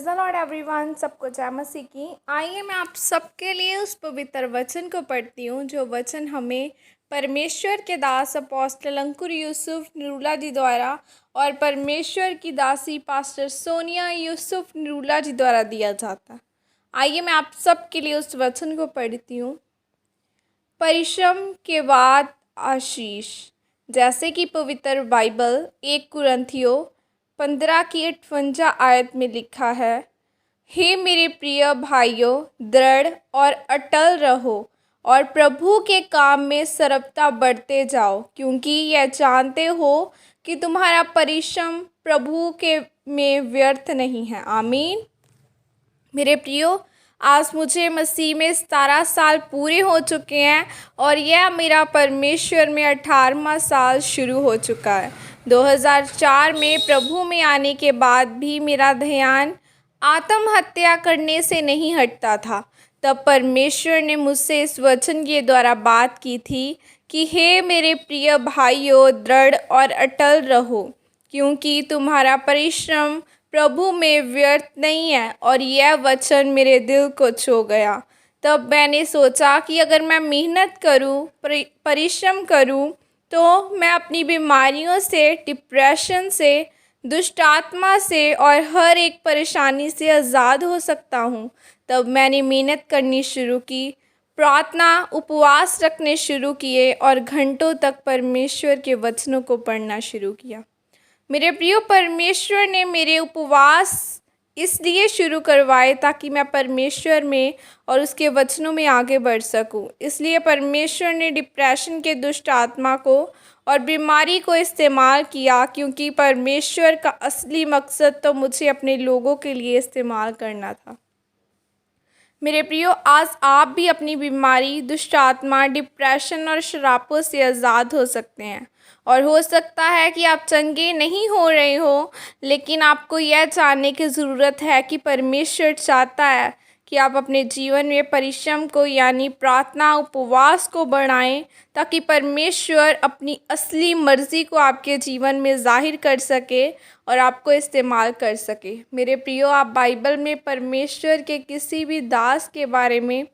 Praise the Lord everyone. सबको जय मसीह की। आइए मैं आप सबके लिए उस पवित्र वचन को पढ़ती हूँ जो वचन हमें परमेश्वर के दास अपोस्टल अंकुर यूसुफ निरूला जी द्वारा और परमेश्वर की दासी पास्टर सोनिया यूसुफ निरूला जी द्वारा दिया जाता। आइए मैं आप सबके लिए उस वचन को पढ़ती हूँ। परिश्रम के बाद आशीष। जैसे कि पवित्र बाइबल 1 कुरिन्थियों 15 की 58 आयत में लिखा है, हे मेरे प्रिय भाइयों, दृढ़ और अटल रहो और प्रभु के काम में सरलता बढ़ते जाओ, क्योंकि यह जानते हो कि तुम्हारा परिश्रम प्रभु के में व्यर्थ नहीं है। आमीन। मेरे प्रियो, आज मुझे मसीह में 17 साल पूरे हो चुके हैं और यह मेरा परमेश्वर में 18वां साल शुरू हो चुका है। 2004 में प्रभु में आने के बाद भी मेरा ध्यान आत्महत्या करने से नहीं हटता था। तब परमेश्वर ने मुझसे इस वचन के द्वारा बात की थी कि हे मेरे प्रिय भाइयों, दृढ़ और अटल रहो, क्योंकि तुम्हारा परिश्रम प्रभु में व्यर्थ नहीं है। और यह वचन मेरे दिल को छू गया। तब मैंने सोचा कि अगर मैं मेहनत करूं, परिश्रम करूं, तो मैं अपनी बीमारियों से, डिप्रेशन से, दुष्ट आत्मा से और हर एक परेशानी से आज़ाद हो सकता हूं। तब मैंने मेहनत करनी शुरू की, प्रार्थना, उपवास रखने शुरू किए और घंटों तक परमेश्वर के वचनों को पढ़ना शुरू किया। मेरे प्रियो, परमेश्वर ने मेरे उपवास इसलिए शुरू करवाए ताकि मैं परमेश्वर में और उसके वचनों में आगे बढ़ सकूं। इसलिए परमेश्वर ने डिप्रेशन के दुष्ट आत्मा को और बीमारी को इस्तेमाल किया, क्योंकि परमेश्वर का असली मकसद तो मुझे अपने लोगों के लिए इस्तेमाल करना था। मेरे प्रियो, आज आप भी अपनी बीमारी, दुष्ट आत्मा, डिप्रेशन और शराबों से आज़ाद हो सकते हैं। और हो सकता है कि आप चंगे नहीं हो रहे हो, लेकिन आपको यह जानने की ज़रूरत है कि परमेश्वर चाहता है कि आप अपने जीवन में परिश्रम को यानी प्रार्थना, उपवास को बढ़ाएं, ताकि परमेश्वर अपनी असली मर्ज़ी को आपके जीवन में ज़ाहिर कर सके और आपको इस्तेमाल कर सके। मेरे प्रियो, आप बाइबल में परमेश्वर के किसी भी दास के बारे में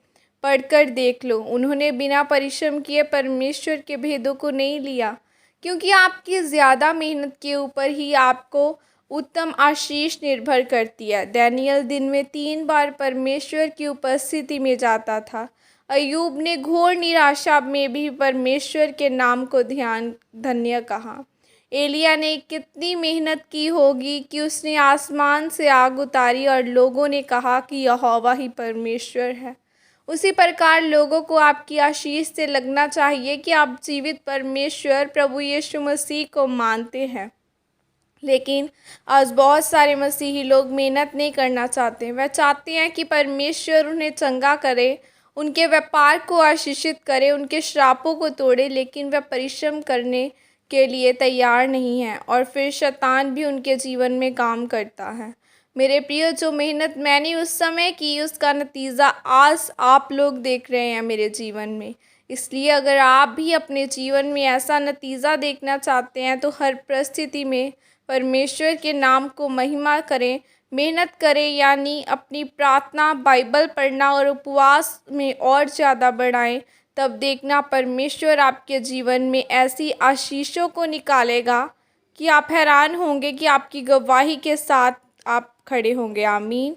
पढ़कर देख लो। उन्होंने बिना परिश्रम किए परमेश्वर के भेदों को नहीं लिया, क्योंकि आपकी ज़्यादा मेहनत के ऊपर ही आपको उत्तम आशीष निर्भर करती है। दानियल दिन में 3 बार परमेश्वर की उपस्थिति में जाता था। अय्यूब ने घोर निराशा में भी परमेश्वर के नाम को धन्य कहा। एलिया ने कितनी मेहनत की होगी कि उसने आसमान से आग उतारी और लोगों ने कहा कि यहोवा ही परमेश्वर है। उसी प्रकार लोगों को आपकी आशीष से लगना चाहिए कि आप जीवित परमेश्वर प्रभु यीशु मसीह को मानते हैं। लेकिन आज बहुत सारे मसीही लोग मेहनत नहीं करना चाहते। वह चाहते हैं कि परमेश्वर उन्हें चंगा करे, उनके व्यापार को आशीषित करे, उनके श्रापों को तोड़े, लेकिन वह परिश्रम करने के लिए तैयार नहीं है और फिर शैतान भी उनके जीवन में काम करता है। मेरे प्रिय, जो मेहनत मैंने उस समय की, उसका नतीजा आज आप लोग देख रहे हैं मेरे जीवन में। इसलिए अगर आप भी अपने जीवन में ऐसा नतीजा देखना चाहते हैं तो हर परिस्थिति में परमेश्वर के नाम को महिमा करें, मेहनत करें, यानी अपनी प्रार्थना, बाइबल पढ़ना और उपवास में और ज़्यादा बढ़ाएं। तब देखना परमेश्वर आपके जीवन में ऐसी आशीषों को निकालेगा कि आप हैरान होंगे कि आपकी गवाही के साथ आप खड़े होंगे। आमीन।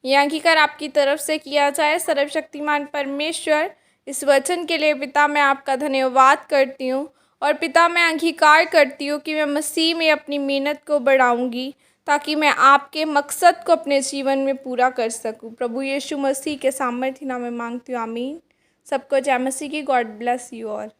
यह अंगीकार आपकी तरफ से किया जाए। सर्वशक्तिमान परमेश्वर, इस वचन के लिए पिता मैं आपका धन्यवाद करती हूँ और पिता मैं अंगीकार करती हूँ कि मैं मसीह में अपनी मेहनत को बढ़ाऊँगी ताकि मैं आपके मकसद को अपने जीवन में पूरा कर सकूँ। प्रभु यीशु मसीह के सामर्थ्य नाम में मांगती हूँ। आमीन। सबको जय मसीह की। God bless you all.